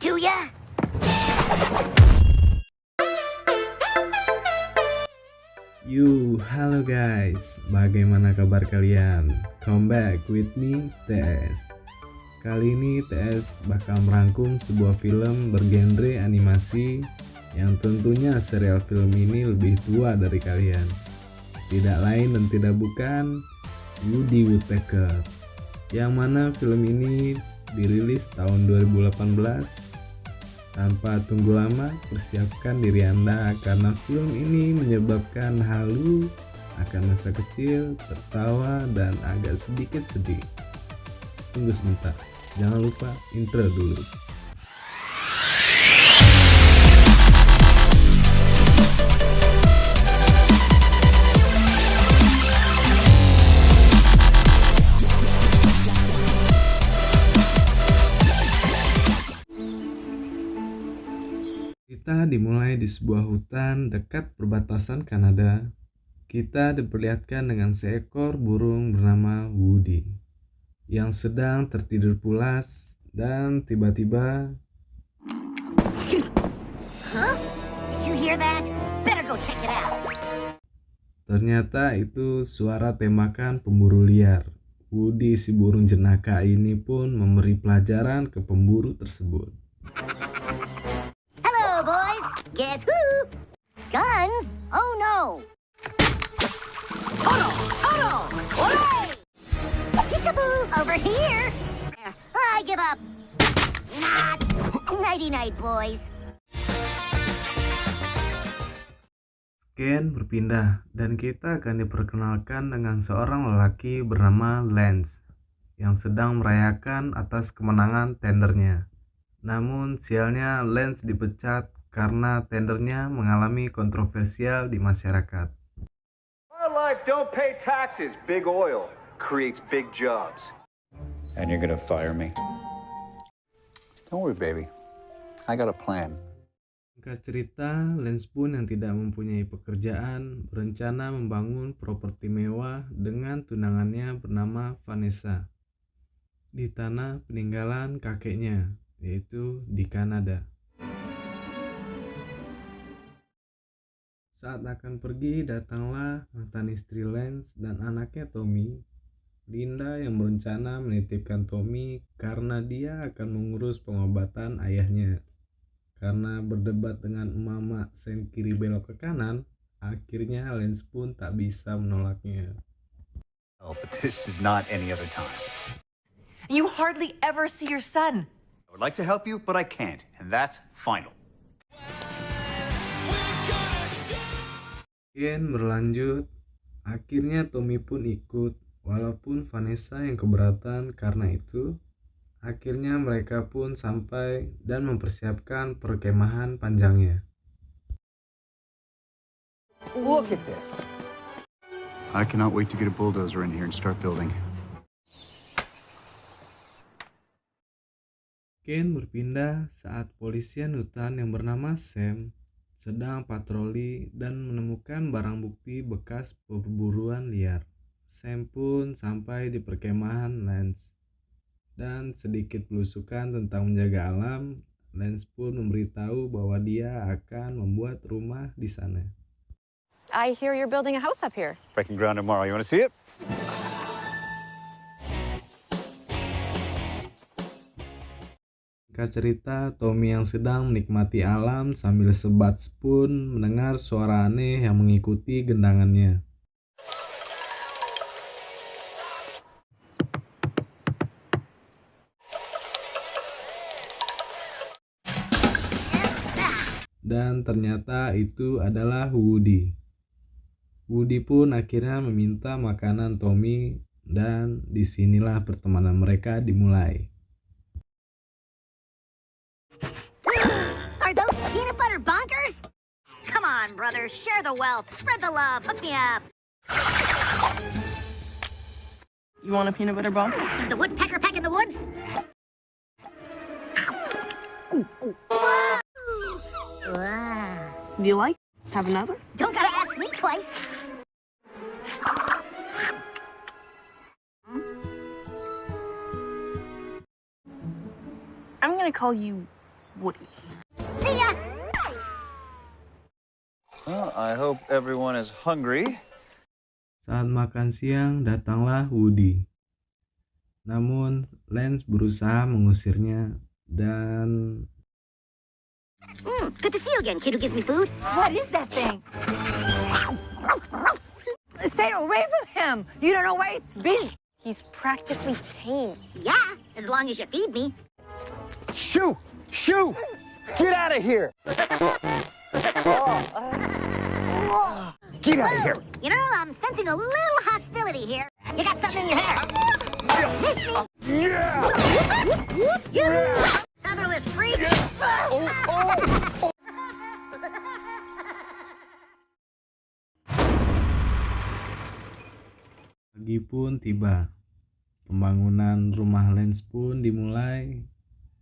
to ya? Halo guys, bagaimana kabar kalian? Come back with me, TS. Kali ini TS bakal merangkum sebuah film bergenre animasi yang tentunya serial film ini lebih tua dari kalian. Tidak lain dan tidak bukan Woody Woodpecker. Yang mana film ini dirilis tahun 2018. Tanpa tunggu lama, persiapkan diri Anda karena film ini menyebabkan halu akan masa kecil, tertawa, dan agak sedikit sedih. Tunggu sebentar, jangan lupa intro dulu. Kita dimulai di sebuah hutan dekat perbatasan Kanada. Kita diperlihatkan dengan seekor burung bernama Woody yang sedang tertidur pulas dan tiba-tiba Huh? Did you hear that? Better go check it out. ternyata itu suara tembakan pemburu liar. Woody si burung jenaka ini pun memberi pelajaran ke pemburu tersebut. Hello, boys. Guess who? Guns? Oh no. Oh no! Oh no! Hooray! Peekaboo! Over here! I give up. Not. Nighty-night, boys. Scan berpindah dan kita akan diperkenalkan dengan seorang lelaki bernama Lance yang sedang merayakan atas kemenangan tendernya. Namun sialnya Lance dipecat karena tendernya mengalami kontroversial di masyarakat. Wildlife don't pay taxes. Big oil creates big jobs. And you're gonna fire me? Don't worry, baby. I got a plan. Singkat cerita, Lance pun yang tidak mempunyai pekerjaan berencana membangun properti mewah dengan tunangannya bernama Vanessa di tanah peninggalan kakeknya, yaitu di Kanada. Saat akan pergi, datanglah mantan istri Lance dan anaknya Tommy, Linda, yang berencana menitipkan Tommy karena dia akan mengurus pengobatan ayahnya. Karena berdebat dengan emak-emak sen kiri belok ke kanan, akhirnya Lance pun tak bisa menolaknya. Oh, but this is not any other time. You hardly ever see your son. I would like to help you, but I can't, and that's final. Ken berlanjut, akhirnya Tommy pun ikut, walaupun Vanessa yang keberatan karena itu. Akhirnya mereka pun sampai dan mempersiapkan perkemahan panjangnya. Look at this. I cannot wait to get a bulldozer in here and start building. Ken berpindah saat polisian hutan yang bernama Sam sedang patroli dan menemukan barang bukti bekas perburuan liar. Sam pun sampai di perkemahan Lance. Dan sedikit belusukan tentang menjaga alam, Lance pun memberitahu bahwa dia akan membuat rumah di sana. I hear you're building a house up here. Breaking ground tomorrow. You want to see it? Singkat cerita, Tommy yang sedang menikmati alam sambil sebat spoon mendengar suara aneh yang mengikuti gendangannya. Dan ternyata itu adalah Woody. Woody pun akhirnya meminta makanan Tommy dan disinilah pertemanan mereka dimulai. Are those peanut butter bonkers? Come on, brother. Share the wealth. Spread the love. Hook me up. You want a peanut butter ball? Does the woodpecker peck in the woods? Wow. Do you like? Have another? Don't gotta ask me twice. I'm gonna call you Woody. See ya! Well, I hope everyone is hungry. Saat makan siang, datanglah Woody. Namun, Lance berusaha mengusirnya dan... Good to see you again, kid who gives me food. What is that thing? Stay away from him. You don't know where it's been. He's practically tame. Yeah, as long as you feed me. Shoo! Shoo! Get out of here! Get out of here! You know, I'm sensing a little hostility here. You got something in your hair. Miss me? Yeah! You featherless freak! Pagi pun tiba. Pembangunan rumah Lance pun dimulai.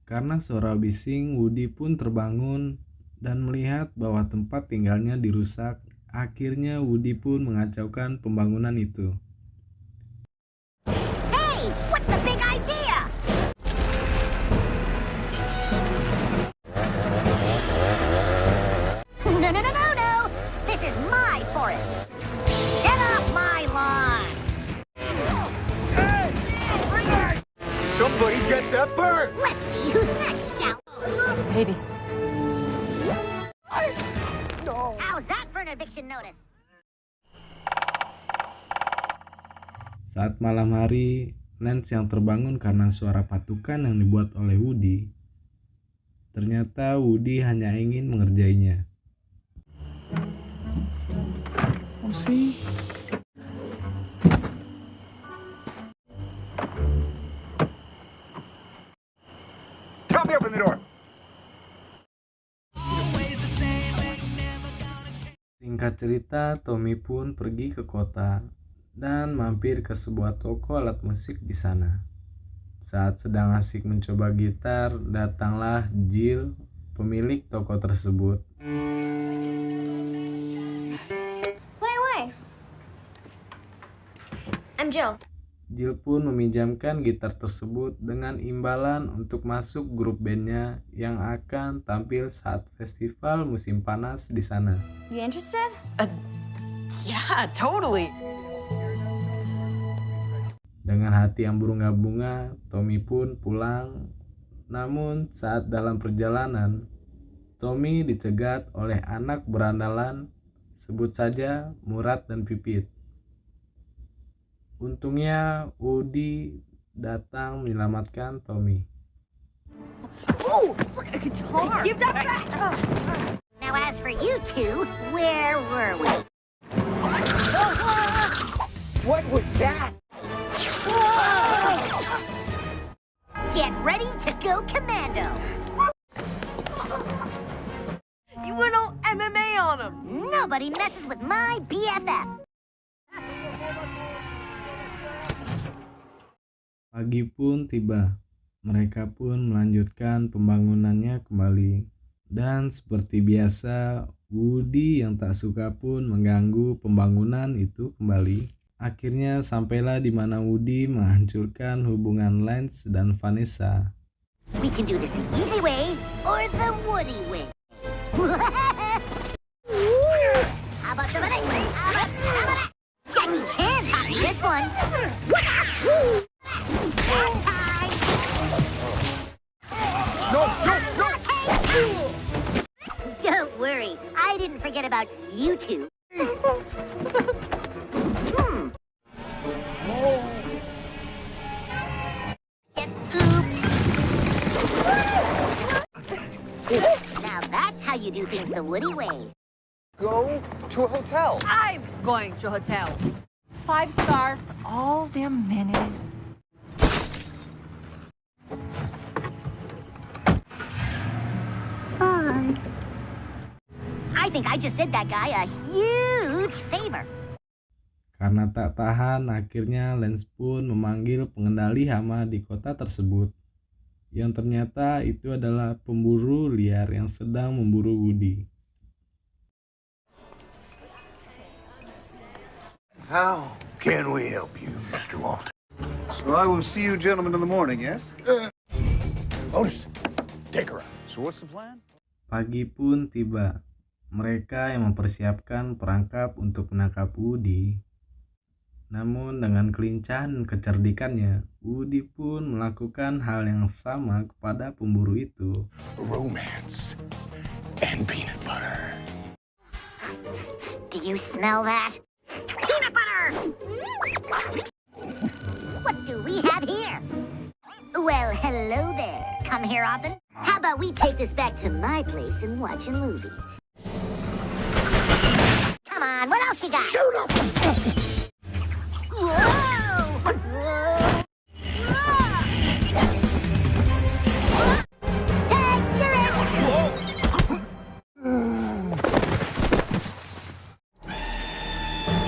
Karena suara bising, Woody pun terbangun dan melihat bahwa tempat tinggalnya dirusak. Akhirnya Woody pun mengacaukan pembangunan itu. Hey, what's the big idea? No. This is my forest. Get off my lawn. Somebody get that bird! Let's see who's next, shall Baby. How's that for an eviction notice? Saat malam hari, Lance yang terbangun karena suara patukan yang dibuat oleh Woody. Ternyata Woody hanya ingin mengerjainya. Tell me open the door! Singkat cerita, Tommy pun pergi ke kota dan mampir ke sebuah toko alat musik di sana. Saat sedang asik mencoba gitar, datanglah Jill, pemilik toko tersebut. Play away. I'm Jill. Jill pun meminjamkan gitar tersebut dengan imbalan untuk masuk grup bandnya yang akan tampil saat festival musim panas di sana. You interested? Yeah, totally. Dengan hati yang berbunga-bunga, Tommy pun pulang. Namun saat dalam perjalanan, Tommy dicegat oleh anak berandalan, sebut saja Murad dan Pipit. Untungnya Woody datang menyelamatkan Tommy. Oh, look, a guitar. Give that back. Now, as for you two, where were we? What was that? Get ready to go commando. You went all MMA on him. Nobody messes with my BFF. Pagi pun tiba. Mereka pun melanjutkan pembangunannya kembali. Dan seperti biasa, Woody yang tak suka pun mengganggu pembangunan itu kembali. Akhirnya sampailah di mana Woody menghancurkan hubungan Lance dan Vanessa. We can do this the easy way or the Woody way. How about some of this? How about some of that? Jackie Chan taught me this one. Time. No! Don't worry, I didn't forget about you two. Just oops. Now that's how you do things the Woody way. Go to a hotel. I'm going to a hotel. 5 stars, all the amenities. I think I just did that guy a huge favor. Karena tak tahan, akhirnya Lance pun memanggil pengendali hama di kota tersebut. Yang ternyata itu adalah pemburu liar yang sedang memburu Woody. How can we help you, Mr. Walter? So I will see you gentlemen in the morning, yes? Otis, take her out. So what's the plan? Pagi pun tiba. Mereka yang mempersiapkan perangkap untuk menangkap Woody. Namun dengan kelincahan dan kecerdikannya, Woody pun melakukan hal yang sama kepada pemburu itu. Romance and peanut butter. Do you smell that? Peanut butter! What do we have here? Well, hello there. Come here often? How about we take this back to my place and watch a movie? Come on, what else you got? Shoot him! Whoa! Whoa! Tag, you're in!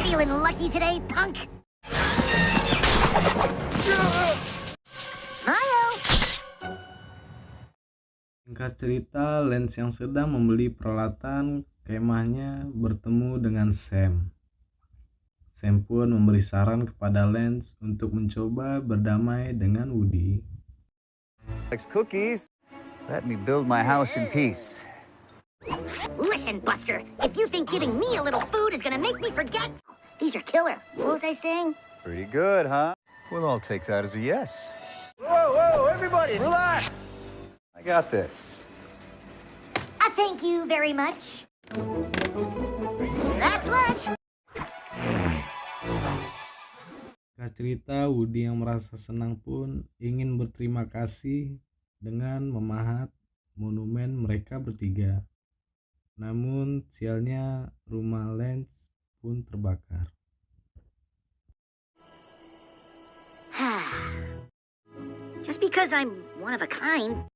Feeling lucky today, punk? Smile! Singkat cerita, Lance yang sedang membeli peralatan kemahnya bertemu dengan Sam. Sam pun memberi saran kepada Lance untuk mencoba berdamai dengan Woody. Likes cookies. Let me build my house in peace. Listen, Buster, if you think giving me a little food is gonna make me forget, these are killer. What was I saying? Pretty good, huh? We'll all take that as a yes. Whoa, everybody, relax. I got this. Thank you very much. That's lunch. Singkat cerita, Woody yang merasa senang pun ingin berterima kasih dengan memahat monumen mereka bertiga. Namun sialnya rumah Lance pun terbakar. Just because I'm one of a kind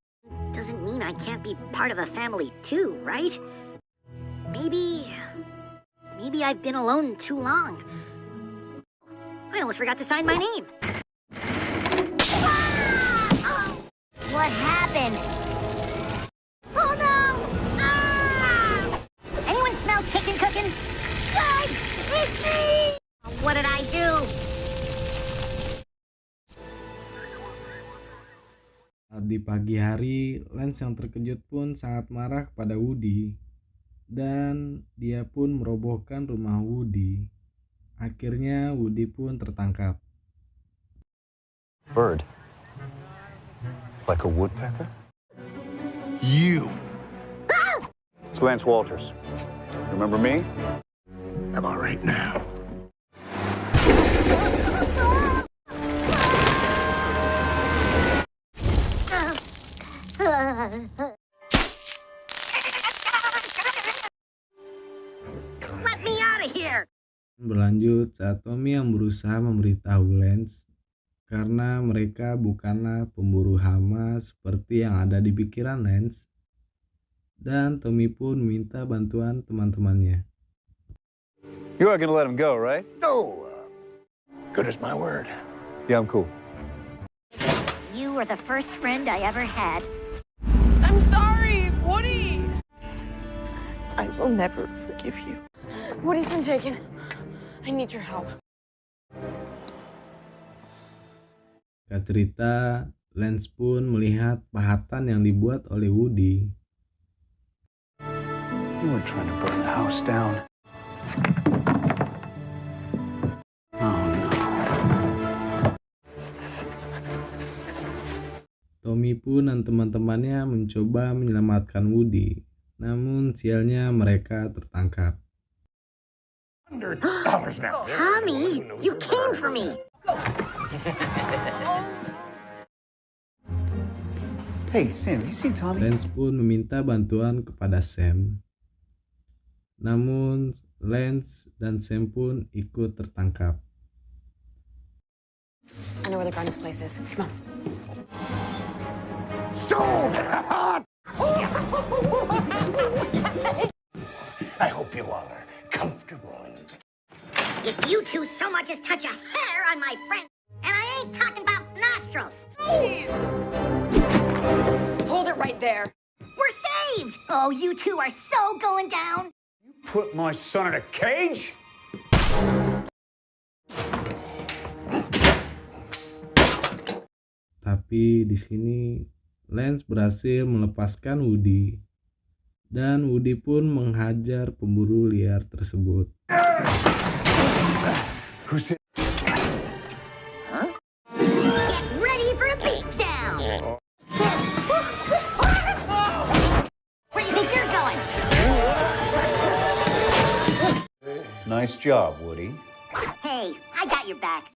doesn't mean I can't be part of a family too, right? Maybe I've been alone too long. I almost forgot to sign my name. What happened? Oh no! Anyone smell chicken cooking? Guys, it's me! What did I do? Di pagi hari, Lance yang terkejut pun sangat marah kepada Woody. Dan dia pun merobohkan rumah Woody. Akhirnya Woody pun tertangkap. Bird. Like a woodpecker? You. It's Lance Walters. Remember me? I'm all right now. Let me out of here! Berlanjut saat Tommy yang berusaha memberitahu Lance karena mereka bukanlah pemburu hama seperti yang ada di pikiran Lance. Dan Tommy pun meminta bantuan teman-temannya. You are gonna let him go, right? No. Good as my word. Yeah, I'm cool. You are the first friend I ever had. I'm sorry, Woody. I will never forgive you. Woody's been taken. I need your help. Singkat cerita, Lance pun melihat pahatan yang dibuat oleh Woody. You were trying to burn the house down. Oh no. Tommy pun dan teman-temannya mencoba menyelamatkan Woody. Namun sialnya mereka tertangkap. $100 now. Tommy, you came for me! Hey, Sam, you seen Tommy? Lance pun meminta bantuan kepada Sam. Namun Lance dan Sam pun ikut tertangkap. I know where the Grimes place is. Come on. Sold! I hope you all are comfortable. If you two so much as touch a hair on my friend, and I ain't talking about nostrils, Hold it right there. we're saved! Oh, you two are so going down! Put my son in a cage? Tapi di sini Lance berhasil melepaskan Woody, dan Woody pun menghajar pemburu liar tersebut. Who's it? Get ready for a beatdown! Where do you think you're going? Nice job, Woody. Hey, I got your back.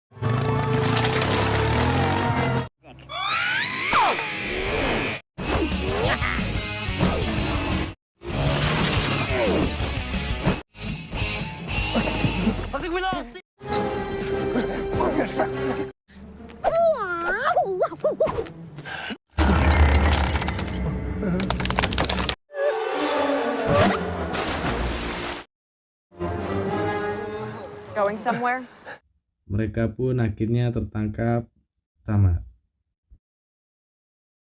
I think we lost it. Going somewhere? Mereka pun akhirnya tertangkap. Tamat.